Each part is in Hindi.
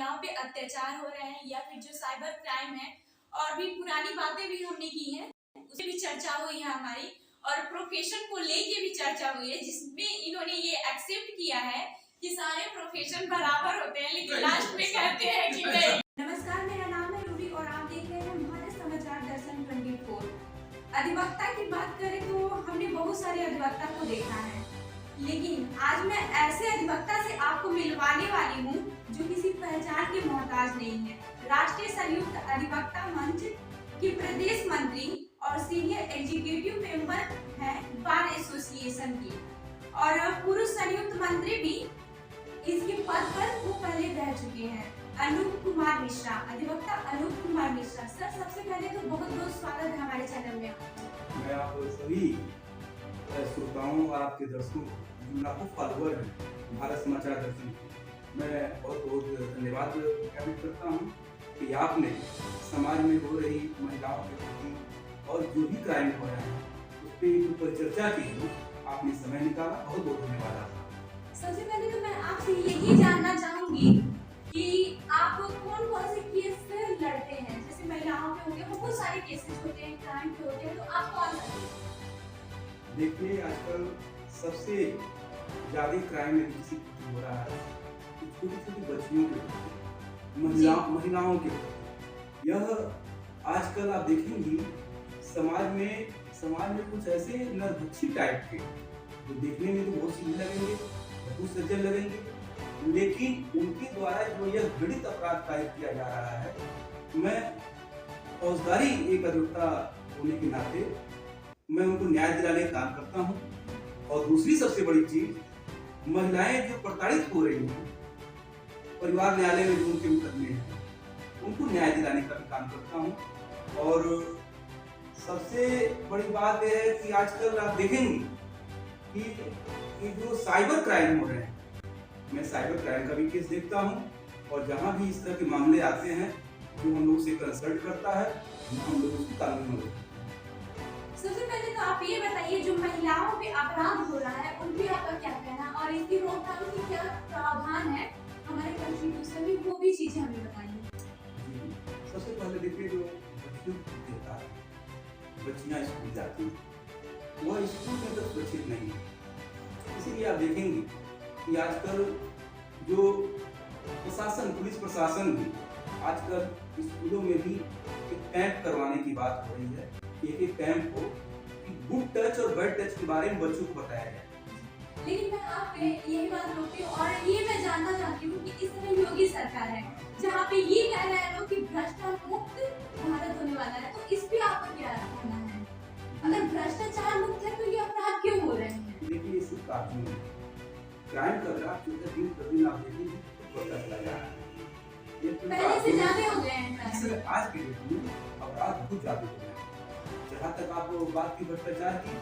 महिलाओं पे अत्याचार हो रहे हैं या फिर जो साइबर क्राइम है, और भी पुरानी बातें भी हमने की हैं, उससे भी चर्चा हुई है हमारी, और प्रोफेशन को लेके भी चर्चा हुई है, जिसमें इन्होंने ये एक्सेप्ट किया है कि सारे प्रोफेशन बराबर होते हैं, लेकिन लास्ट में कहते हैं कि नहीं। नमस्कार, मेरा नाम है रूबी और आप देख रहे हैं भारत समाचार दर्शन 24। अधिवक्ता की बात करें तो हमने बहुत सारे अधिवक्ता को देखा है, लेकिन आज मैं ऐसे अधिवक्ता से आपको मिलवाने वाली हूँ जो किसी पहचान के मोहताज नहीं है। राष्ट्रीय संयुक्त अधिवक्ता मंच के प्रदेश मंत्री और सीनियर एग्जीक्यूटिव मेंबर है बार एसोसिएशन की, और पूर्व संयुक्त मंत्री भी इसके पद पर वो पहले रह चुके हैं। अनूप कुमार मिश्रा, अधिवक्ता अनूप कुमार मिश्रा। सर, सबसे पहले तो बहुत बहुत स्वागत है हमारे चैनल में। मैं आप सभी श्रोताओं और आपके दर्शकों लाखों फॉलोअर हैं भारत समाचार दर्शन, मैं बहुत बहुत धन्यवाद ज्ञापित करता हूँ कि आपने समाज में हो रही महिलाओं के प्रति और जो भी क्राइम हो रहे हैं उस पर परिचर्चा के लिए आपने समय निकाला। बहुत बहुत धन्यवाद आपका। सबसे पहले तो मैं आपसे यही जानना चाहूंगी कि आप कौन कौन से केस लड़ते हैं। जैसे महिलाओं के होंगे, बहुत सारे केसेस होते हैं, क्राइम के होते हैं, तो आप कौन सा? देखिए, आजकल सबसे ज्यादा क्राइम किसी हो रहा है छोटी छोटी बच्चियों के, महिलाओं के। यह आजकल आप देखेंगी समाज में कुछ ऐसे नरभक्षी टाइप के जो देखने में तो बहुत सीधे लगेंगे, बहुत सज्जन लगेंगे, लेकिन उनके द्वारा जो यह घृणित अपराध कार्य किया जा रहा है, मैं फौजदारी एक अधिवक्ता होने के नाते मैं उनको न्याय दिलाने का काम करता हूँ। और दूसरी सबसे बड़ी चीज, महिलाएं जो प्रताड़ित हो रही हैं, परिवार न्यायालय में जो उनके मुकदमे हैं, उनको न्याय दिलाने का भी काम करता हूँ। और सबसे बड़ी बात यह है कि आजकल आप देखेंगे कि जो साइबर क्राइम हो रहे हैं, मैं साइबर क्राइम का भी केस देखता हूँ, और जहाँ भी इस तरह के मामले आते हैं जो हम लोग से कंसल्ट करता है, हम लोग उसकी कानूनी मदद। सबसे पहले तो आप ये बताइए, जो महिलाओं पे अपराध हो रहा है उन पे आपका क्या कहना है, और इसकी रोकथाम की क्या प्रावधान है हमारे कॉन्स्टिट्यूशन में, वो भी चीजें हमें बताइए। सबसे पहले देखिए, जो बच्चियों को देता है, बच्चियां स्कूल जाती हैं, वह स्कूल में तो सुरक्षित नहीं है। इसीलिए आप देखेंगे कि आजकल जो प्रशासन, पुलिस प्रशासन भी आजकल स्कूलों में भी एक कैंप करवाने की बात हो रही है। एक कैंप हो कि गुड टच और बैड टच के बारे में बच्चों को बताया जाए। लेकिन मैं आप पे यही बात रोकती हूँ, और ये मैं जानना चाहती हूँ कि इस समय योगी सरकार है जहाँ पे ये कह रहे हैं लोग कि भ्रष्टाचार मुक्त भारत होने वाला है, तो इस पे आपका क्या कहना है? अगर भ्रष्टाचार मुक्त है तो ये अपराध क्यों हो रहे हैं? देखिए, ये सिर्फ कानून है, क्राइम कर रहा है, दिन प्रतिदिन आप देखेंगे बढ़ता चला जा रहा है। पहले से ज्यादा हो गए हैं। आज के डेट में अपराध बहुत ज्यादा हो गए हैं। जहाँ तक आप बात की भ्रष्टाचार की,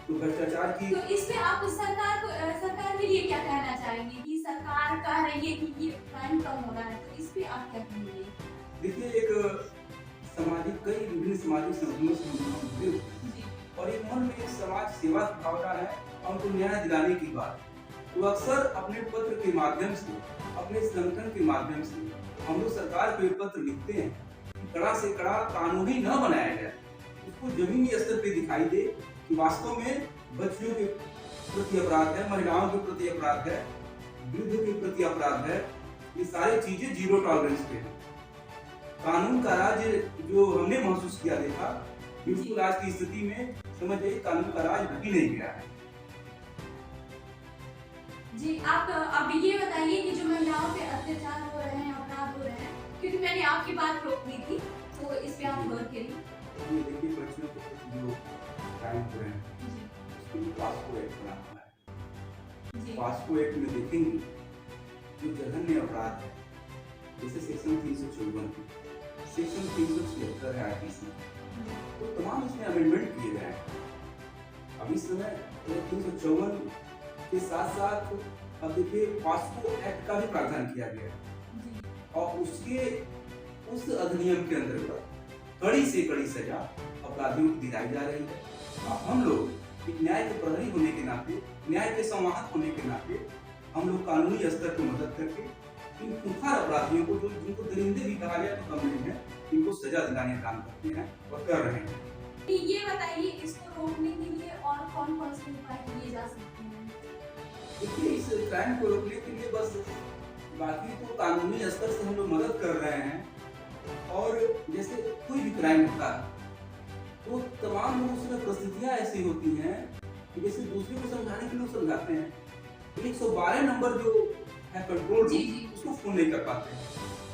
तो भ्रष्टाचार की, तो इस पे आप सरकार के लिए क्या कहना चाहेंगे कि सरकार कह रही है कि ये क्राइम कम हो रहा है, तो इस पे आप क्या कहेंगे? देखिए, एक सामाजिक, कई विभिन्न सामाजिक संगठनों से हम जुड़े हुए हैं, और एक मन में एक समाज सेवा की भावना है, हमको न्याय दिलाने की बात। तो अक्सर अपने पत्र के माध्यम से, अपने संगठन के माध्यम से हम लोग सरकार को एक पत्र लिखते हैं कि कड़ा से कड़ा कानूनी न बनाया जाए, उसको जमीनी स्तर पे दिखाई दे कि वास्तव में बच्चियों के प्रति अपराध है, महिलाओं के प्रति अपराध है, वृद्धों के प्रति अपराध है। ये सारी चीजें जीरो टॉलरेंस पे है। कानून का राज जो हमने महसूस किया, देखा, बिल्कुल आज की स्थिति में समझ जाइए कानून का राज ढकी नहीं गया है। जी, आप अब ये बताइए कि जो महिलाओं पे अत्याचार हो रहे हैं, अपराध हो रहे हैं, क्योंकि मैंने आपकी बात रोक दी थी, तो इस पे आप गौर करिए। ये देखिए, बच्चियों के प्रति जो क्राइम हो रहे हैं, उसके लिए पास्को एक्ट बना हुआ है। पास्को एक्ट में देखेंगे जो जघन्य अपराध है, जैसे सेक्शन 354, सेक्शन 376 है आईपीसी, तो तमाम इसमें अमेंडमेंट किए गए हैं। अब इस समय 354 के साथ साथ अब देखिए पास्को एक्ट का भी प्रावधान किया गया है, और उस अधिनियम के अंतर्गत कड़ी से कड़ी सजा अपराधियों को दिलाई जा रही है। अब हम लोग एक न्याय के प्रहरी होने के नाते, न्याय के संवाहक होने के नाते, हम लोग कानूनी स्तर पर मदद करके इन खूंखार अपराधियों को, जो जिनको दरिंदे भी कहा जाए तो कम नहीं है, इनको सजा दिलाने का काम करते हैं और कर रहे हैं। ये बताइए, इसको रोकने के लिए और कौन-कौन से उपाय किए जा सकते हैं? देखिए, इस क्राइम को रोकने के लिए बस बाकी तो कानूनी स्तर से हम लोग मदद कर रहे हैं। और जैसे कोई भी क्राइम होता है तो तमाम लोग उसमें परिस्थितियां ऐसी होती हैं कि जैसे दूसरे को समझाने के लिए समझाते हैं, 112 नंबर जो है कंट्रोल रूम, उसको फोन नहीं कर पाते हैं।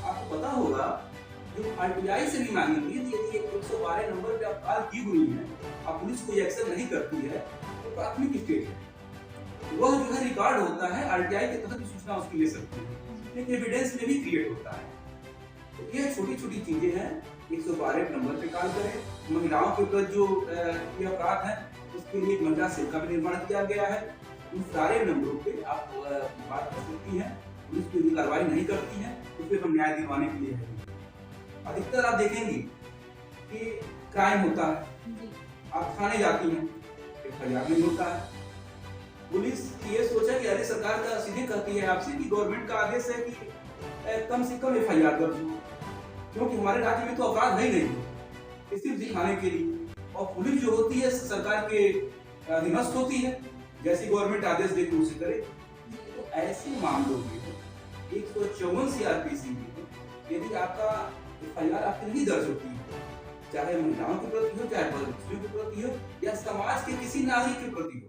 आपको पता होगा जो आरटीआई से भी मांगी हुई है, यदि 112 नंबर पे आप कॉल की हुई है, अब पुलिस कोई एक्शन नहीं करती है तो प्राथमिक स्टेज है, वह जो है रिकॉर्ड होता है, आरटीआई के तहत सूचना उसकी ले सकती है, एक एविडेंस में भी क्रिएट होता है। तो ये छोटी छोटी चीजें हैं। 112 नंबर पे कॉल करें। महिलाओं के ऊपर जो ये अपराध है उसके लिए एक महिला सेल का भी निर्माण किया गया है। इन सारे नंबरों पे आप बात कर सकती हैं। पुलिस कोई कार्रवाई नहीं करती है, उस पर हम न्याय दिलवाने के लिए है। अधिकतर आप देखेंगे कि क्राइम होता है, आप थाने जाती हैं, एफआईआर नहीं होता है। पुलिस ये सोचा कि अरे सरकार का सीधे कहती है आपसे कि गवर्नमेंट का आदेश है कि कम से कम एफआईआर दर्ज हो, क्योंकि हमारे राज्य में तो अपराध है ही नहीं, सिर्फ दिखाने के लिए। और पुलिस जो होती है सरकार के अधीनस्थ होती है, जैसी गवर्नमेंट आदेश देती है उसे करे। तो ऐसे मामलों में 154 सीआरपीसी में यदि आपका एफआईआर आपके लिए दर्ज होती है, चाहे महिलाओं के प्रति हो, चाहे बच्चों के प्रति हो, या समाज के किसी नागरिक के प्रति हो,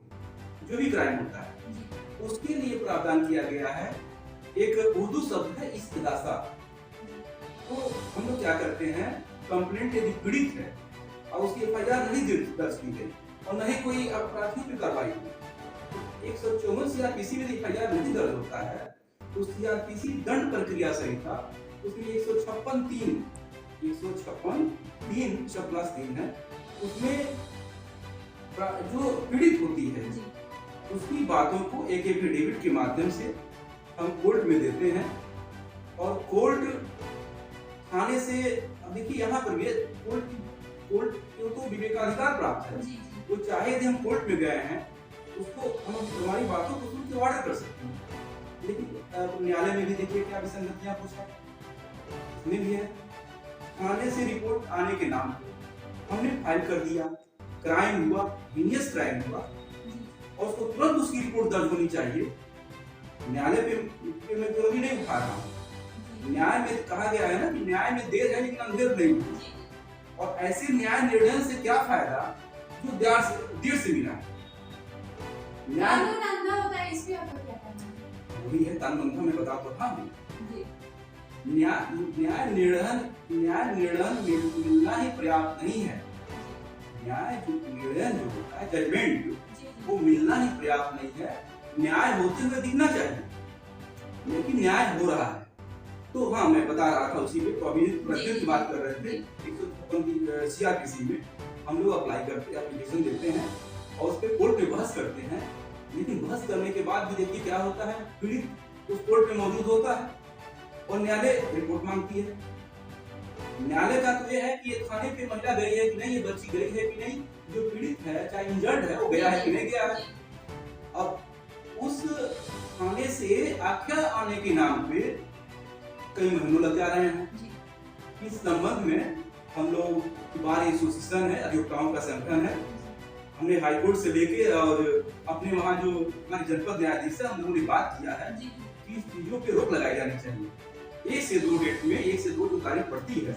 जो भी क्राइम होता है, उसके लिए प्रावधान किया गया है। एक उर्दू शब्द है इस्तगासा। तो हम लोग क्या करते हैं, कंप्लेंट यदि पीड़ित है और उसकी एफआईआर नहीं दर्ज की गई और न ही कोई अपराधी पे कार्रवाई हुई, 154 सीआरपीसी में एफआईआर नहीं दर्ज होता है तो सीआरपीसी दंड प्रक्रिया संहिता उसमें 156(3) 156(3) है, उसमें जो पीड़ित होती है उसकी बातों को एक एफिडेविट के माध्यम से हम कोर्ट में देते हैं। और कोर्ट थाने से, अब देखिए यहाँ पर भी कोर्ट को तो विवेकाधिकार प्राप्त है, वो चाहे यदि हम कोर्ट में गए हैं उसको हम हमारी बातों को सुन के ऑर्डर कर सकते हैं। लेकिन न्यायालय में भी देखिए क्या विसंगतियां कुछ है, इसमें भी है। थाने से रिपोर्ट आने के नाम पे हमने फाइल कर दिया, क्राइम हुआ, हीनियस क्राइम हुआ, और उसको तुरंत उसकी रिपोर्ट दर्ज होनी चाहिए। न्यायालय पे मैं जरूरी नहीं उठा रहा हूँ, न्याय में कहा गया है ना कि न्याय में देर है लेकिन अंधेर नहीं। और ऐसे न्याय निर्णय से क्या फायदा जो देर से मिला है। न्याय होता है, इस पे आपका क्या कहना है? वही है कानून में बता तो था न्याय निर्णय मिलना ही पर्याप्त नहीं है। न्याय जो निर्णय जो होता है, जजमेंट, वो मिलना ही पर्याप्त नहीं है। न्याय होते हुए दिखना चाहिए, लेकिन न्याय हो रहा है। तो हाँ, मैं बता रहा था उसी पे, तो अभी प्रत्येक की बात कर रहे थे। 156 सीआरपीसी में हम लोग अप्लाई करते हैं, एप्लीकेशन देते हैं और उस पर कोर्ट में बहस करते हैं। लेकिन बहस करने के बाद भी देखिए क्या होता है, पीड़ित उस कोर्ट में मौजूद होता है और न्यायालय रिपोर्ट मांगती है। न्यायालय का तो ये है कि ये थाने पे महिला गई है कि नहीं, ये बच्ची गई है कि नहीं, जो पीड़ित है चाहे इंजर्ड है वो गया है कि नहीं गया है। अब उस थाने से आख्या आने के नाम पे कई महीनों लग जा रहे हैं। इस संबंध में हम लोग बार एसोसिएशन है, अधिवक्ताओं का संगठन है, हमने हाईकोर्ट से लेके और अपने वहाँ जो हमारे जनपद न्यायाधीश है, हम लोगों ने बात किया है कि इस चीजों पे रोक लगाई जानी चाहिए। 1 से 2 डेट में, 1 से 2 जो तारीख पड़ती है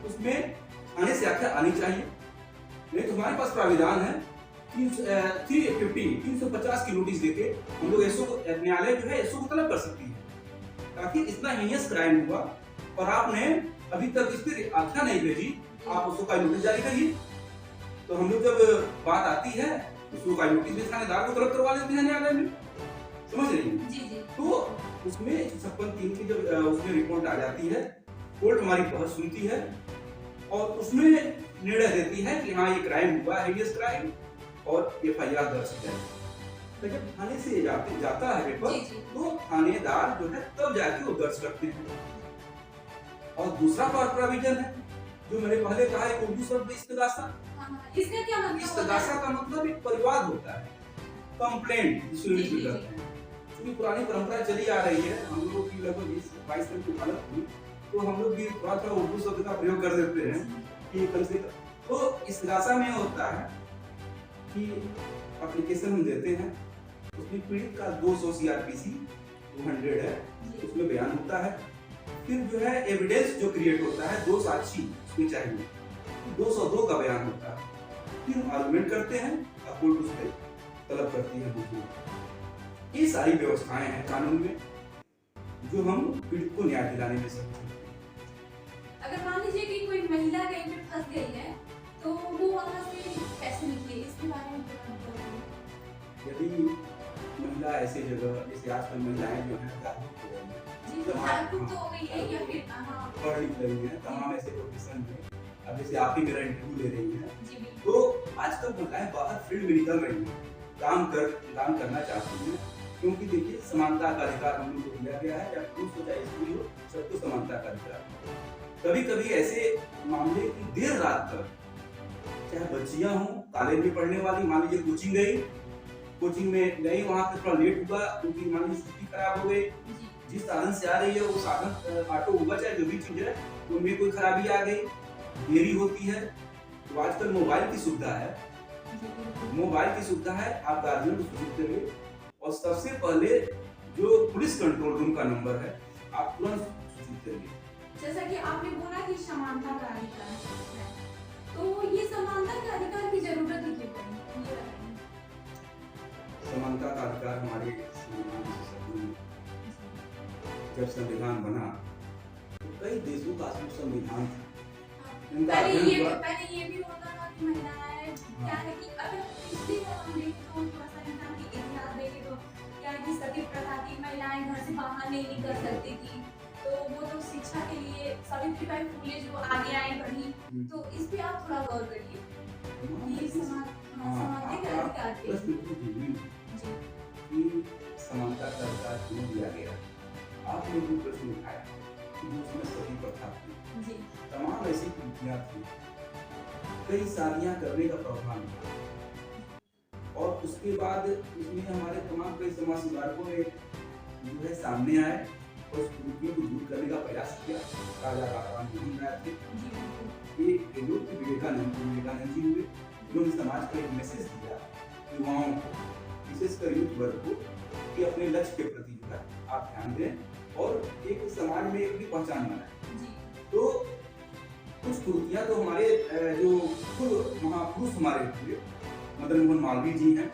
उसमें थाने से आख्या आनी चाहिए। नहीं तो हमारे पास प्राविधान है 350 की नोटिस देके हम लोग न्यायालय जो है एसओ को तलब कर सकती है, ताकि इतना हीनियस क्राइम हुआ और आपने अभी तक इस पर आख्या नहीं भेजी, आप उसको का नोटिस जारी करिए। तो हम लोग जब बात आती है उसको का नोटिस भी थानेदार को तलब करवा लेते हैं न्यायालय में, समझ रही हैं? तो उसमें 56(3) की जब उसमें रिपोर्ट आ जाती है, कोर्ट हमारी बहस सुनती है और उसमें निर्णय देती है कि हाँ ये क्राइम हुआ है, हीनियस क्राइम, और एफआईआर दर्ज है। तो जब थाने से जाता है पेपर, तो थानेदार जो है तब जाके वो दर्ज करते हैं। और दूसरा प्रोविजन है जो मैंने पहले कहा है, उर्दू शब्द इस्तगासा। इसका क्या मतलब? इस्तगासा का मतलब एक परिवाद होता है, कंप्लेंट जिसको इंग्लिश में कहते हैं। क्योंकि पुरानी परंपरा चली आ रही है, हम लोगों की लगभग 20-22 साल की हालत हुई, तो हम लोग भी थोड़ा थोड़ा उर्दू शब्द का प्रयोग कर देते हैं कि कम से कम। तो इस राशा में होता है कि एप्लीकेशन हम देते हैं, उसमें पीड़ित का 200 CRPC 200 है, उसमें बयान होता है। फिर जो है एविडेंस जो क्रिएट होता है, 2 साक्षी उसमें चाहिए, 202 का बयान होता है। फिर हम आर्गुमेंट करते हैं और कोर्ट उस पर तलब करती है बुजुर्ग। ये सारी व्यवस्थाएं हैं कानून में जो हम पीड़ित को न्याय दिलाने में सक्षम हैं। अगर मान लीजिए कि कोई महिला कहीं पे फंस गई है तो वो वहां से कैसे निकले, इसके बारे में थोड़ा बताइए। यदि महिला ऐसे जगह, जैसे आजकल महिलाएं जो हैं जागरूक हो गई हैं, जागरूक तो हो गई है या फिर पढ़ लिख रही हैं, तमाम ऐसे प्रोफेशन में, अब जैसे आप ही मेरा इंटरव्यू ले रही हैं, तो आजकल महिलाएं बाहर फील्ड में निकल रही हैं, काम करना चाहती हैं, क्योंकि देखिए समानता का अधिकार हम लोग को दिया गया है, चाहे पुरुष हो चाहे स्त्री हो, सबको समानता का अधिकार। कभी कभी ऐसे मामले की देर रात तक, चाहे बच्चियां हों, कॉलेज में पढ़ने वाली, मान लीजिए कोचिंग में गई, वहां पे थोड़ा लेट हुआ, उनकी मान लीजिए छुट्टी खराब हो गई, जिस साधन से आ रही है वो साधन ऑटो होगा चाहे जो भी चीज है, उनमें कोई खराबी आ गई, देरी होती है, तो आजकल मोबाइल की सुविधा है, आप गार्जियन को सूचित करिए और सबसे पहले जो पुलिस कंट्रोल रूम का नंबर है आप तुरंत सूचित करिए। जैसा कि आपने बोला कि समानता का अधिकार है, तो ये समानता के अधिकार की जरूरत ही क्यों पड़ी? समानता का अधिकार हमारे जब संविधान बना तो कई देशों का संविधान था। पहले ये भी होता था कि महिलाएं क्या है कि अगर पिछले हम देखें तो थोड़ा सा इंसान की इतिहास देखें तो क्या है कि सती प्रथा थी, महिलाएं घर से बाहर नहीं निकल सकती थी, तो वो तो शिक्षा के लिए सावित्रीबाई फुले जो आगे आए बढ़ी, तो इस पे आप थोड़ा गौर करिए कि समानता के अधिकार के समानता का अधिकार क्यों दिया गया। आपने जो प्रश्न उठाया कि उसमें सती प्रथा थी, तमाम ऐसी कुरीतियां थी, कई शादियां करने का प्रावधान था, और उसके बाद इसमें हमारे तमाम कई समाज सुधारकों ने जो है सामने आए और उस कुरीतियों को दूर करने का प्रयास किया। राजा राम मोहन राय थे, एक लोग विवेकानंद जी हुए, उन्होंने समाज को एक मैसेज दिया युवाओं को, विशेषकर यूथ वर्ग को, कि अपने लक्ष्य के प्रति जो है आप ध्यान दें और एक समाज में अपनी पहचान बनाएं। तो कुछ कुरीतियां तो हमारे जो महापुरुष हमारे हुए, मदन मोहन मालवीय जी हैं,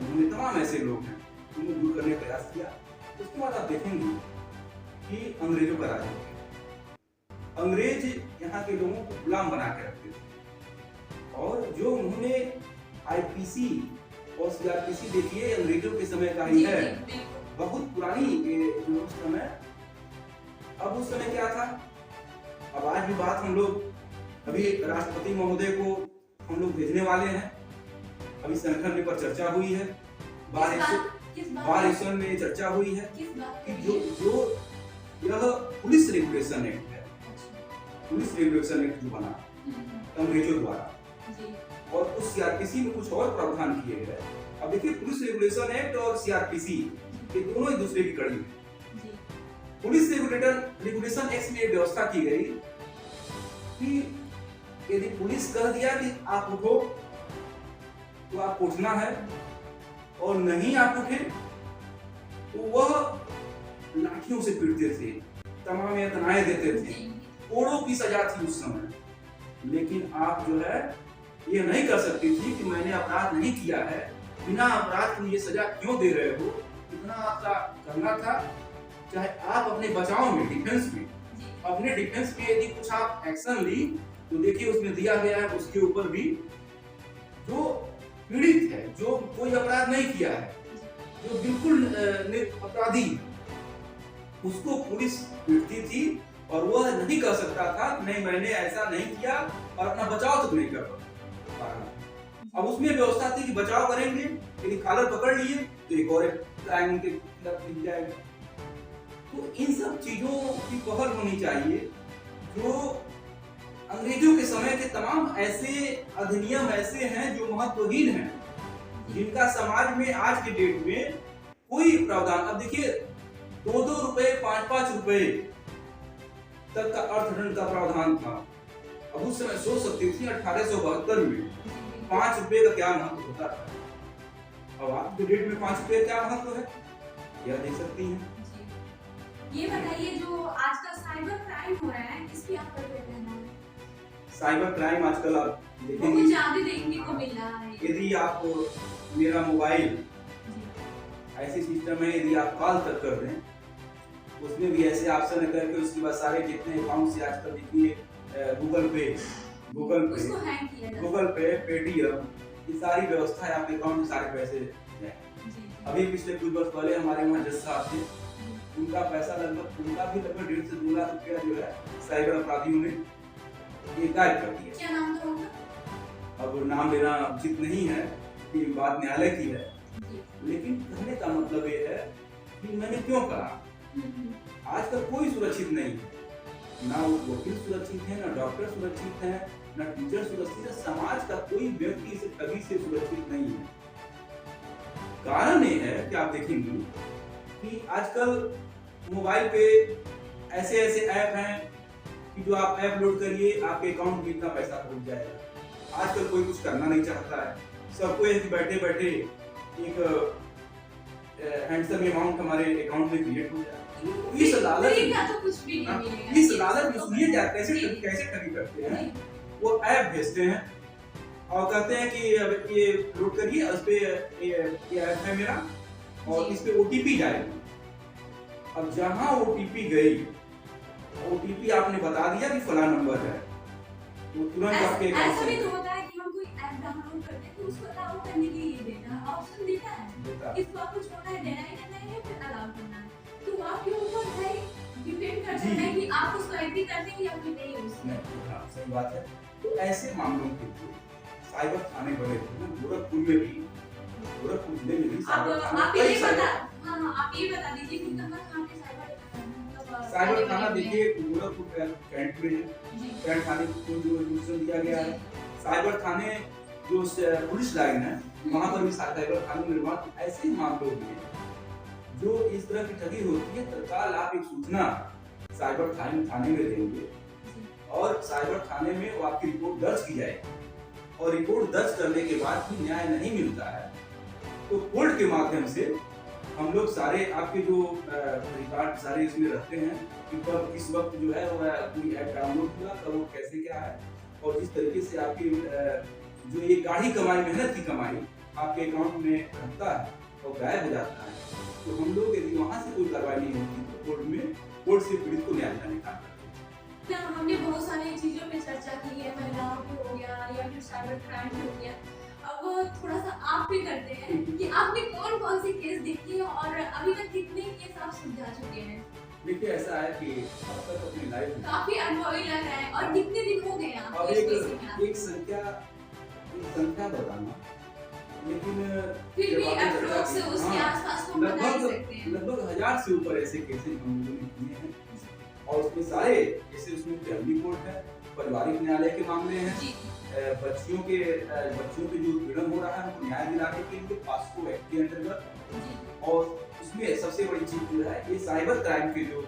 उन्होंने तमाम ऐसे लोग हैं उन्होंने दूर करने का प्रयास किया। उसके बाद आप देखेंगे कि अंग्रेजों का राज हो गया, अंग्रेज यहाँ के लोगों को गुलाम बना के रखते थे, और जो उन्होंने IPC और CRPC देखिए अंग्रेजों के समय का ही है, बहुत पुरानी जो समय। अब उस समय क्या था, अब आज भी बात हम लोग अभी राष्ट्रपति महोदय को हम लोग भेजने वाले हैं, अभी संगठन पर चर्चा हुई है, बार एडिशन में चर्चा हुई है कि जो यह पुलिस रेगुलेशन एक्ट है, पुलिस रेगुलेशन एक्ट जो बना अंग्रेजों द्वारा, और उस CRPC में कुछ और प्रावधान किए गए। अब देखिए पुलिस रेगुलेशन एक्ट और CRPC ये दोनों एक दूसरे की कड़ी है। पुलिस रेगुलेशन एक्ट में व्यवस्था की गई कि यदि पुलिस कह दिया कि आप उठो तो आप उठना है, और नहीं आप उठे तो वह लाठियों से पीटते थे, तमाम यातनाएं देते थे, कोड़ों की सजा थी उस समय। लेकिन आप जो है ये नहीं कर सकती थी कि मैंने अपराध नहीं किया है, बिना अपराध के ये सजा क्यों दे रहे हो, इतना आपका करना था। चाहे आप अपने बचाव में, डिफेंस में, अपने डिफेंस में यदि कुछ आप एक्शन ली तो देखिए उसमें दिया गया है उसके ऊपर भी जो पीड़ित है, जो कोई अपराध नहीं किया है, जो बिल्कुल अपराधी, उसको पुलिस पीटती थी और वह नहीं कर सकता था नहीं मैंने ऐसा नहीं किया, और अपना बचाव तक नहीं कर पा। अब उसमें व्यवस्था थी कि बचाव करेंगे, यदि कॉलर पकड़ लिए तो एक और क्राइम उनके खिलाफ लिख जाएगा। तो इन सब चीजों की पहल होनी चाहिए। जो अंग्रेजों के समय के तमाम ऐसे अधिनियम ऐसे हैं जो महत्वहीन हैं, जिनका समाज में आज के डेट में कोई प्रावधान, अब देखिए 2-2 रुपए 5-5 रुपए तक का अर्थदंड का प्रावधान था। अब उस समय सोच सकती थी 1872 में 5 रुपए का क्या महत्व होता था। अब आज के डेट में 5 रुपए क्या महत्व है, यह देख सकती हैं। ये बताइए जो आज का साइबर क्राइम हो रहा है, इसकी आपका क्या कहना है? साइबर क्राइम आजकल आप बहुत ज्यादा देखने को मिल रहा है। यदि आप मेरा मोबाइल ऐसी सिस्टम है, यदि आप कॉल तक कर दें, उसमें भी ऐसे ऑप्शन है करके उसके बाद सारे जितने अकाउंट से आजकल देखिए गूगल पे, पेटीएम, ये सारी व्यवस्था है, आपके अकाउंट में सारे पैसे हैं। अभी पिछले कुछ वर्ष पहले हमारे वहाँ जज साहब थे, उनका पैसा लगभग 1.5 से 2 लाख रुपया जो है साइबर अपराधियों ने ये गायब कर दिया। क्या नाम था उनका? अब नाम लेना उचित नहीं है, ये बात न्यायालय की है, लेकिन कहने का मतलब ये है कि मैंने क्यों करा। आजकल कोई सुरक्षित नहीं है, ना वो वकील सुरक्षित है, ना डॉक्टर सुरक्षित है, ना टीचर सुरक्षित है, समाज का कोई व्यक्ति इस ठगी से सुरक्षित नहीं है। कारण ये है कि आप देखेंगे कि आजकल मोबाइल पे ऐसे ऐप हैं कि जो आप ऐप लोड करिए आपके अकाउंट में इतना पैसा पहुंच जाएगा। आजकल कोई कुछ करना नहीं चाहता है, सबको ये बैठे बैठे एक हैंडसम अमाउंट हमारे अकाउंट में क्रिएट हो जाए। इस लालच में सुनिए जा कैसे ठगी करते हैं। वो ऐप भेजते हैं और कहते हैं कि अब ये लोड करिए, उस पे ये ऐप है मेरा और इस पे ओटीपी जाएगी। अब जहां ओटीपी गई, ओटीपी आपने बता दिया कि फला नंबर है, वो तुरंत आपके अकाउंट से। ऐसा भी तो होता है कि हम कोई ऐप डाउनलोड करते हैं तो उसको अलाउ करने के लिए देता है, ऑप्शन देता है इसको आपको छोड़ना है, देना है या फिर अलाउ करना है। तो आपके ऊपर है, डिपेंड करता है कि आप उसको एग्री करते हैं या फिर नहीं। उसमें हां सही बात है। तो ऐसे मामलों के लिए साइबर थाने बने थे ना, गोरखपुर में भी, गोरखपुर जिले में भी साइबर थाना। आप ये बता दीजिए कि कहां पे साइबर थाना देखिए गोरखपुर कैंट में है, कैंट थाने को जो जुडिशन दिया गया है। साइबर थाने जो पुलिस लाइन है वहां पर भी साइबर थाने निर्माण। ऐसे मामलों में जो इस तरह की ठगी होती है, तत्काल आप एक सूचना साइबर थाने में देंगे और साइबर थाने में वो आपकी रिपोर्ट दर्ज की जाएगी और रिपोर्ट दर्ज करने के बाद भी न्याय नहीं मिलता है तो कोर्ट के माध्यम से हम लोग सारे आपके जो रिकॉर्ड सारे इसमें रखते हैं कि कब किस वक्त जो है वो कोई ऐप डाउनलोड हुआ, कब वो कैसे क्या है और जिस तरीके से आपकी जो ये गाढ़ी कमाई, मेहनत की कमाई आपके अकाउंट में रहता है और गायब हो जाता है। तो हम लोग यदि वहाँ से कोई कार्रवाई नहीं होती तो कोर्ट से पीड़ित को न्याय दिलाने का क्या हमने बहुत सारी चीजों पे चर्चा की है, महिलाओं पे हो गया या फिर साइबर क्राइम पे हो गया। अब थोड़ा सा आप भी करते हैं कि आपने कौन कौन सी केस देखी है और अभी तक कितने केस आप सुलझा चुके हैं? देखिए ऐसा है कि अब तक अपनी लाइफ में काफी अनुभवी लग रहा है और कितने दिन हो गए आपको इस केस में? एक संख्या बताना, लेकिन फिर भी अप्रोक्स उसके आसपास को बता सकते हैं। लगभग 1000 से ऊपर ऐसे केसेस हम लोगों ने किए हैं और उसमें सारे जैसे उसमें फैमिली कोर्ट है, पारिवारिक न्यायालय के मामले हैं, बच्चियों के जो उत्पीड़न हो रहा है उनको न्याय दिलाने के लिए पास्को एक्ट के अंतर्गत। और उसमें सबसे बड़ी चीज जो है ये साइबर क्राइम के जो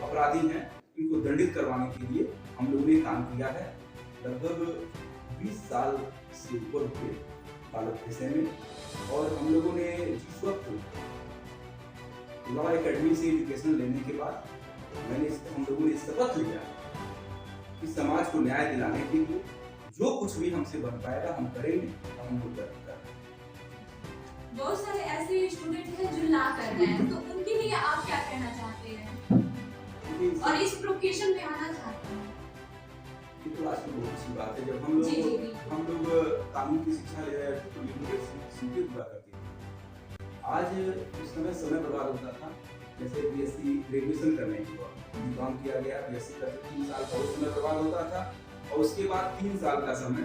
अपराधी हैं इनको दंडित करवाने के लिए हम लोगों ने काम किया है। लगभग 20 साल से ऊपर हुए बालक विषय में और हम लोगों ने जिस वक्त लॉ एकेडमी से एजुकेशन लेने के बाद हम लोगों ने शपथ लिया कि समाज को न्याय दिलाने के लिए जो कुछ भी हमसे बन पाएगा हम करेंगे और हम लोग करेंगे। बहुत सारे ऐसे स्टूडेंट हैं जो ना कर रहे हैं, तो उनके लिए आप क्या कहना चाहते हैं और इस प्रोफेशन में आना चाहते हैं? ये तो आज की बहुत अच्छी बात है। जब हम लोग कानून की शिक्षा ले रहे थे तो यूनिवर्सिटी हुआ करती थी। आज उस समय बर्बाद होता था। जैसे बीएससी ग्रेजुएशन करने के बाद काम किया गया, बीएससी करके 3 साल का उस समय बर्बाद होता था और उसके बाद 3 साल का समय,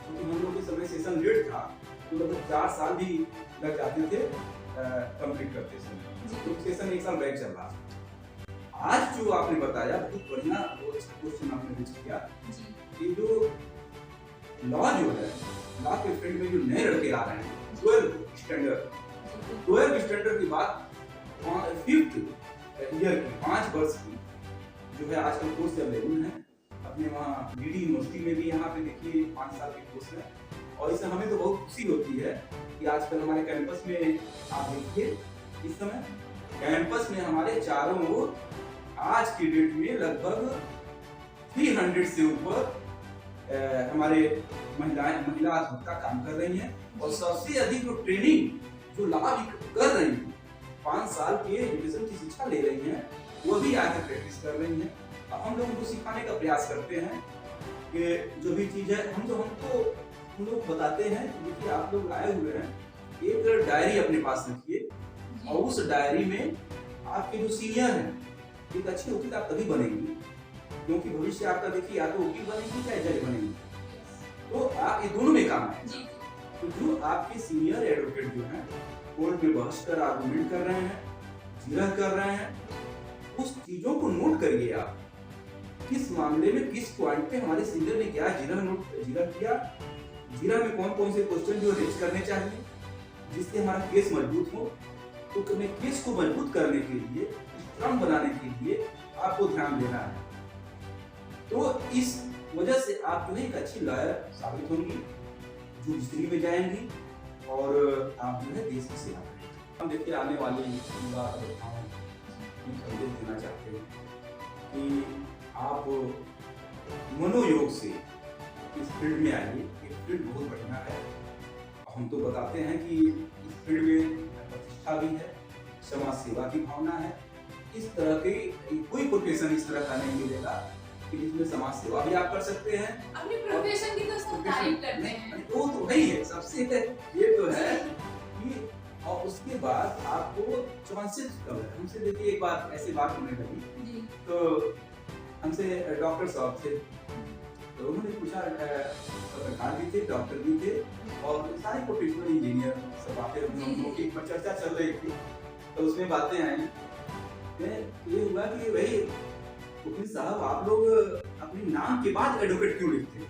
क्योंकि हम लोग के समय सेशन लेट था तो लगभग 4 साल भी लग जाते थे कंप्लीट करते समय, तो सेशन 1 साल बैक चल रहा। आज जो आपने बताया बहुत बढ़िया, बहुत अच्छा क्वेश्चन आपने रेज किया कि जो लॉ जो है, लॉ के फील्ड में जो नए लड़के आ रहे हैं 12 स्टैंडर्ड की बात 5th ईयर की 5 वर्ष की जो है आजकल कोर्स अवेलेबल है अपने वहाँ डीडी यूनिवर्सिटी में भी। यहाँ पे देखिए 5 साल के कोर्स है और इससे हमें तो बहुत खुशी होती है कि आजकल हमारे कैंपस में आप देखिए इस समय कैंपस में हमारे चारों ओर आज की डेट में लगभग 300 से ऊपर हमारे महिला अध्यापिका काम कर रही हैं और सबसे अधिक जो ट्रेनिंग जो लाभ कर रही हैं 5 साल के एजुकेशन की शिक्षा ले रही हैं वो भी आगे प्रैक्टिस कर रही हैं। अब हम लोग उनको सिखाने का प्रयास करते हैं कि जो भी चीज है हम लोग बताते हैं। देखिए आप लोग आए हुए हैं, एक डायरी अपने पास रखिए और उस डायरी में आपके जो सीनियर हैं एक अच्छे वकील आप तभी बनेंगे क्योंकि भविष्य आपका देखिए या तो वकील बनेंगे चाहे जज बनेंगे, तो आप ये दोनों में काम है। तो जो आपके सीनियर एडवोकेट जो हैं कोर्ट में बहस कर आर्गुमेंट कर रहे हैं, जिरह कर रहे हैं, उस चीजों को नोट करिए आप किस मामले में किस पॉइंट पे हमारे सीनियर ने क्या जिरह किया, जिरह में कौन कौन से क्वेश्चन जो रेज करने चाहिए जिससे हमारा केस मजबूत हो। तो केस को मजबूत करने के लिए, स्ट्रांग बनाने के लिए आपको ध्यान देना है। तो इस वजह से आप जो है एक अच्छी लॉयर साबित होंगी, जो हिस्ट्री में जाएंगी और आप जो है देश की सेवा करेंगे। हम देखिए आने वाले युवा अभिभावकों को संदेश देना चाहते हैं कि आप मनोयोग से इस फील्ड में आइए। ये फील्ड बहुत बढ़िया है। हम तो बताते हैं कि इस फील्ड में प्रतिष्ठा भी है, समाज सेवा की भावना है। इस तरह की कोई प्रोफेशन इस तरह का नहीं मिलेगा कि जिसमें समाज सेवा भी आप कर सकते हैं। अपने प्रोफेशन की तो सब तारीफ करते हैं। वो तो वही है, सबसे ये तो है कि और उसके बाद आपको चांसेस कम है। हमसे देखिए एक बार ऐसी बात होने लगी तो हमसे डॉक्टर साहब थे, तो उन्होंने पूछा पत्रकार भी थे, डॉक्टर भी थे और सारे प्रोफेशनल इंजीनियर सब आते हैं, एक चर्चा चल रही थी तो उसमें बातें आई। ये हुआ कि वही वकील साहब आप लोग अपने नाम के बाद एडवोकेट क्यों लिखते हैं?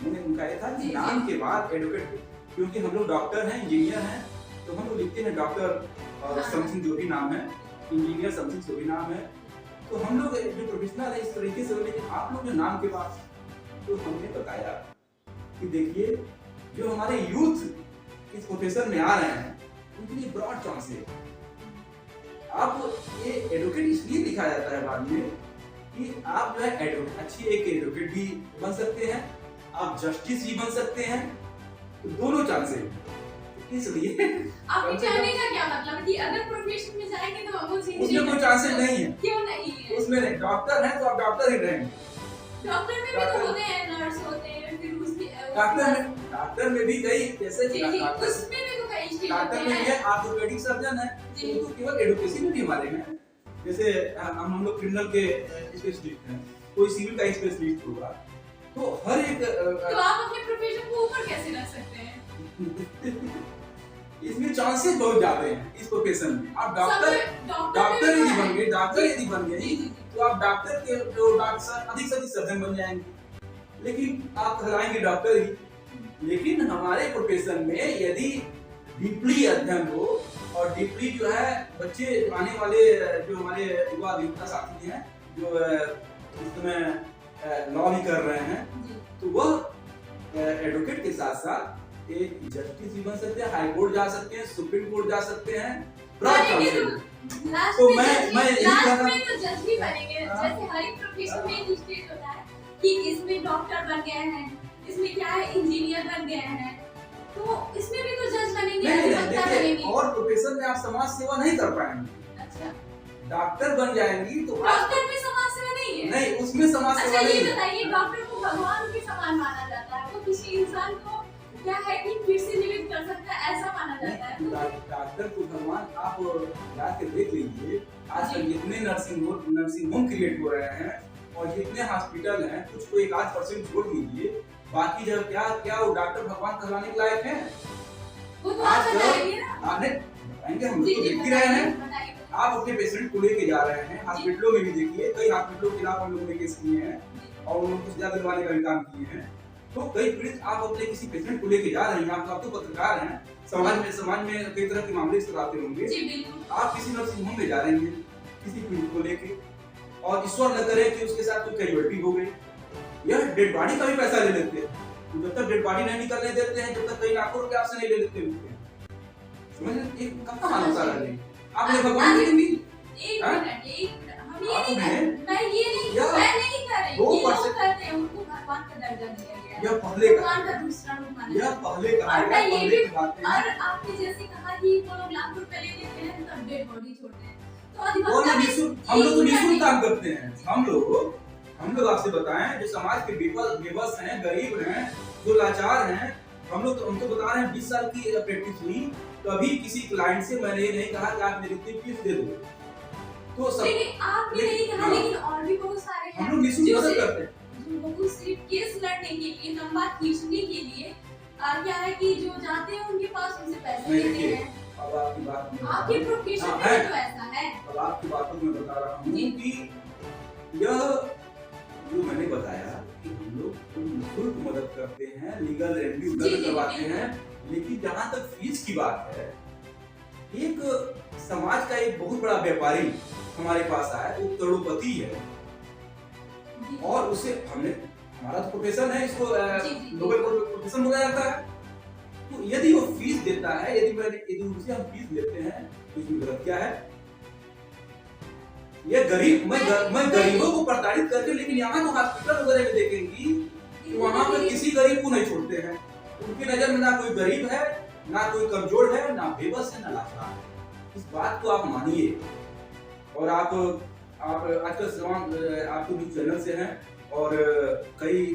मैंने उनका ये था कि नाम के बाद एडवोकेट, क्योंकि हम लोग डॉक्टर हैं, इंजीनियर हैं, तो हम लोग लिखते हैं डॉक्टर और समथिंग जो भी नाम है, इंजीनियर समथिंग जो भी नाम है, तो हम लोग जो प्रोफेशनल है इस तरीके से। लेकिन आप लोग जो नाम के बाद, तो हमने बताया कि देखिए जो हमारे यूथ इस प्रोफेशन में आ रहे हैं उनके लिए ब्रॉड चांस है। आप ये एडवोकेट इसलिए लिखा जाता है बाद में कि आप जो है अच्छी एक एडवोकेट भी बन सकते हैं, आप जस्टिस भी बन सकते हैं, तो दोनों चांस है। इसलिए आपके कहने का क्या मतलब है कि अगर प्रोफेशन में जाएंगे तो हम उसमें कोई चांसेस नहीं है। क्यों नहीं है? उसमें नहीं, डॉक्टर है तो आप डॉक्टर ही रहेंगे। डॉक्टर में भी तो होते हैं, नर्स होते हैं, फिर उसके डॉक्टर में भी कई जैसे उसमें भी तो कई स्टेज डॉक्टर में भी ऑर्थोपेडिक सर्जन है, तो केवल एडवोकेसी में भी हमारे हैं। जैसे हम लोग क्रिमिनल के स्पेशलिस्ट हैं, कोई सिविल का स्पेशलिस्ट होगा, तो हर एक तो आप अपने प्रोफेशन को ऊपर कैसे रख सकते हैं? इसमें चांसेस बहुत ज्यादा हैं इस प्रोफेशन में। आप डॉक्टर यदि बन गए, डॉक्टर यदि बन गए तो आप डॉक्टर के अधिक से अधिक सर्जन बन जाएंगे, लेकिन आप कहलाएंगे डॉक्टर ही। लेकिन हमारे प्रोफेशन में यदि डीपली अध्ययन हो और डीपली जो है बच्चे आने वाले जो हमारे युवा अभियंता साथी हैं जो इस समय लॉ भी कर रहे हैं, तो वह एडवोकेट के साथ साथ एक जस्टिस भी बन सकते हैं, हाई कोर्ट जा सकते हैं, सुप्रीम कोर्ट जा सकते हैं। तो मैं लास्ट में तो जज भी बनेंगे। जैसे हर एक प्रोफेशन में एक स्टेज होता है कि इसमें डॉक्टर बन गए हैं, इसमें क्या है इंजीनियर बन गए हैं, तो इसमें भी तो जज बनेंगे, अधिवक्ता बनेंगे। और प्रोफेशन में आप समाज सेवा नहीं कर पाएंगे। अच्छा, डॉक्टर बन जाएंगी तो डॉक्टर में समाज सेवा नहीं है? नहीं, उसमें समाज सेवा नहीं है। अच्छा ये बताइए, डॉक्टर को भगवान के समान माना जाता है, वो किसी इंसान को क्या है कि फिर से जीवित कर सकता है, ऐसा माना जाता है। डॉक्टर को भगवान, आप जाके देख लीजिए आजकल जितने नर्सिंग होम क्रिएट हो रहे हैं और जितने हॉस्पिटल हैं, कुछ को 1-8% छोड़ दीजिए, बाकी जब क्या वो डॉक्टर भगवान कहलाने के लायक हैं? वो तो आप बताएंगे ना। बताएंगे, हम तो देख ही रहे हैं। आप अपने पेशेंट को लेके जा रहे हैं हॉस्पिटलों में भी, देखिए कई हॉस्पिटलों के खिलाफ हम लोगों ने केस किए हैं और उनको सजा दिलवाने का भी काम किए हैं। तो कई पीड़ित आप अपने किसी पेशेंट को लेके जा रहे हैं, आप तो पत्रकार हैं, समाज में कई तरह के मामले इस तरह आते होंगे। जी बिल्कुल। आप किसी नर्सिंग होम में जा रहे हैं किसी पीड़ित को लेके, और ईश्वर न करे कि उसके साथ कोई कैजुअलिटी हो गई, यह डेड बॉडी का भी पैसा ले लेते हैं। तो जब तक डेड बॉडी नहीं निकलने देते हैं, जब तक कई लाखों रुपए आपसे नहीं ले लेते हैं। समझ रहे हैं कब का मानवता रहे आपने भगवान की दी। एक मिनट हम ये नहीं मैं नहीं कर रही, ये लोग करते हैं, उनको भगवान का दर्जा दिया गया है। यह पहले भगवान का दूसरा रूप माना यह पहले का और मैं ये भी बातें और आपने जैसे कहा कि वो लोग लाख रुपए ले लेते हैं तब डेड बॉडी छोड़ते हैं, तो अधिवक्ता हम लोग तो निःशुल्क काम करते हैं। हम लोग आपसे बताएं जो समाज के बेबस हैं, गरीब हैं, जो लाचार हैं, हम लोग तो उनको बता रहे हैं 20 साल की प्रैक्टिस हुई, तो अभी किसी क्लाइंट से मैंने ये नहीं कहा कि आप मेरी इतनी फीस दे दो। तो सब लेकिन आपने नहीं कहा, लेकिन और भी बहुत सारे हैं हम लोग निःशुल्क मदद करते हैं। जो बहुत सिर्फ केस लड़ने के लिए, लंबा खींचने के लिए क्या है कि जो जाते हैं उनके पास उनसे पैसे लेते हैं। अब आपकी बात आपके प्रोफेशन में तो ऐसा है। अब आपकी बातों में बता रहा हूँ कि यह जो मैंने बताया कि हम लोग निःशुल्क मदद करते हैं, लीगल रेमेडी उपलब्ध करवाते हैं, लेकिन जहाँ तक फीस की बात है, एक समाज का एक बहुत बड़ा व्यापारी हमारे पास आया, वो करोड़पति है, और उसे हमारा तो प्रोफेशन है, इसको नोबेल प्रोफेशन बोला जाता है। तो यदि वो फीस देता है, यदि उनसे हम फीस लेते हैं, तो इसमें गलत क्या है? ये गरीब मैं गरीबों को प्रताड़ित करके, लेकिन यहाँ तो हॉस्पिटल वगैरह में देखेंगी कि वहाँ पर किसी गरीब को नहीं छोड़ते हैं। उनकी नजर में ना कोई गरीब है, ना कोई कमजोर है, ना बेबस है, ना लाचार है। इस बात को आप मानिए। और आप आजकल आपके भी चैनल से हैं, और कई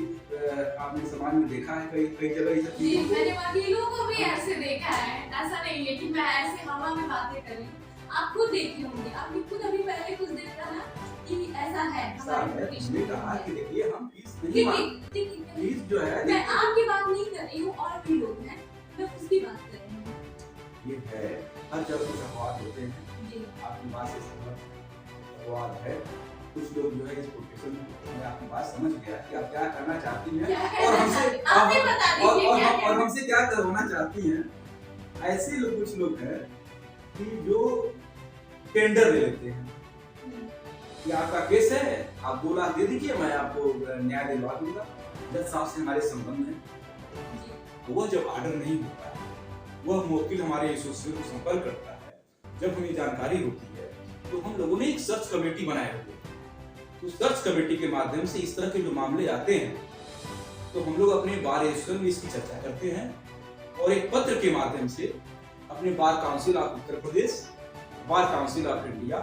आपने समाज में देखा है, कई जगह ये सब चीजों को। मैंने वकीलों को भी ऐसे देखा है, ऐसा नहीं है कि मैं ऐसे हवा में बातें कर रही हूँ। आप खुद देखे होंगे, आपने खुद अभी पहले कुछ देर कहा कि ऐसा है हमारे प्रोफेशन में। कहा कि देखिए हम फीस नहीं मांगते, फीस जो है मैं आपकी बात नहीं कर रही हूँ, और भी लोग हैं, मैं उसकी बात कर रही हूँ। ये है हर जगह कुछ अपवाद होते हैं, आपकी बात से सहमत अपवाद है। कुछ लोग जो है इस प्रोफेशन में आपकी बात समझ गया कि आप क्या करना चाहती हैं, और हमसे क्या करवाना चाहती हैं। ऐसे लोग कुछ लोग हैं कि जो टेंडर ले लेते हैं कि आपका केस है, आप 2 लाख दे दीजिए, मैं आपको न्याय दिलवा दूंगा। जज साहब से हमारे संबंध है, वो जब ऑर्डर नहीं होता है, वह वकील हमारे एसोसिएशन को संपर्क करता है, जब हमें जानकारी होती है, तो हम लोगों ने एक सर्च कमेटी बनाए हुए हैं। तो सर्च कमेटी के माध्यम से इस तरह के जो मामले आते हैं, तो हम लोग अपने बार एसोसिएशन में इसकी चर्चा करते हैं, और एक पत्र के माध्यम से अपने bar council of Uttar Pradesh, bar council of India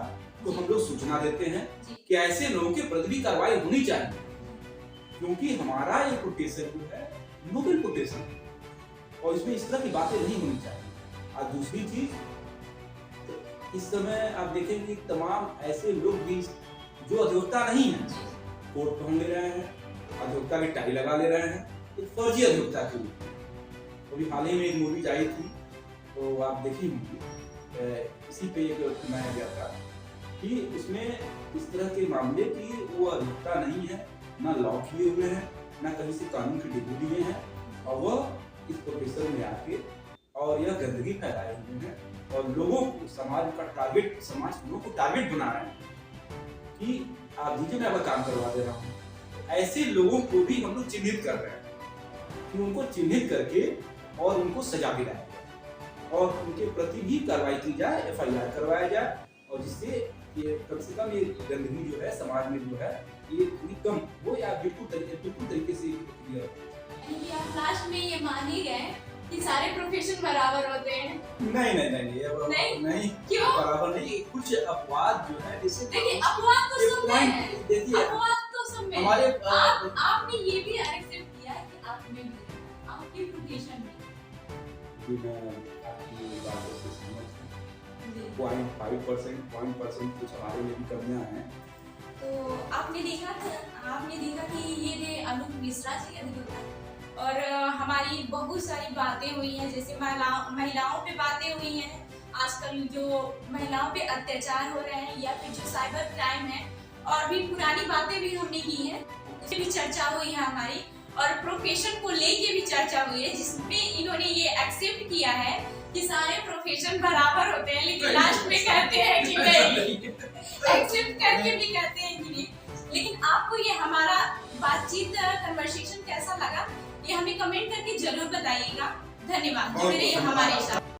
को हम लोग सूचना देते हैं कि ऐसे लोगों के प्रति भी कार्रवाई होनी चाहिए, क्योंकि हमारा ये प्रोफेशन जो है नोबेल प्रोफेशन है, और इसमें इस तरह की बातें नहीं होनी चाहिए। और दूसरी चीज, तो इस समय आप देखेंगे तमाम ऐसे लोग भी जो अधिवक्ता नहीं है, कोट पहन ले रहे हैं, अधिवक्ता की टाई लगा ले रहे हैं, एक फर्जी अधिवक्ता के लिए। अभी हाल ही में एक मूवी आई थी, तो आप देखी होंगी, इसी पे एक बनाया गया था कि उसमें इस तरह के मामले की वो अधिवक्ता नहीं है, ना लॉ किए हुए हैं, ना कहीं से कानून की डिग्री लिए हैं, और वह इस प्रोफेशन में आके और यह गंदगी फैलाए हुए हैं, और लोगों को समाज लोगों को टारगेट बना रहे हैं कि आप दीजिए मैं आपका काम करवा दे रहा हूँ। ऐसे लोगों को भी हम लोग चिन्हित कर रहे हैं कि उनको चिन्हित करके और उनको सजा दिलाया जाए, और उनके प्रति भी कार्रवाई की जाए, FIR करवाया जाए, और जिससे ये कम से कम ये गंदगी जो है समाज में जो है ये थोड़ी कम हो, या बिल्कुल तरीके से आप लास्ट में ये मान ही गए कि सारे प्रोफेशन बराबर होते हैं। नहीं क्यों? बराबर नहीं, कुछ अपवाद जो है जैसे देखिए अपवाद तो सब में है, देखिए अपवाद तो सब में हमारे आपने ये भी एक्सेप्ट किया कि आप में भी आपके प्रोफेशन में मैं आपकी बातों से सहमत हूं। 0.5% कुछ हमारे में भी कमियां हैं। तो आपने देखा कि ये थे अनूप मिश्रा जी अधिवक्ता, और हमारी बहुत सारी बातें हुई हैं, जैसे महिलाओं पे बातें हुई हैं, आजकल जो महिलाओं पे अत्याचार हो रहे हैं, या फिर जो साइबर क्राइम है, और भी पुरानी बातें भी हमने की हैं, उस पर भी चर्चा हुई है हमारी। और प्रोफेशन को लेके भी चर्चा हुई है, जिसमें इन्होंने ये एक्सेप्ट किया है कि सारे प्रोफेशन बराबर होते हैं, लेकिन लास्ट में कहते हैं कि नहीं, एक्सेप्ट करके भी कहते हैं कि नहीं। लेकिन आपको ये हमारा बातचीत कन्वर्सेशन कैसा लगा, ये हमें कमेंट करके जरूर बताइएगा। धन्यवाद जो मेरे हमारे साथ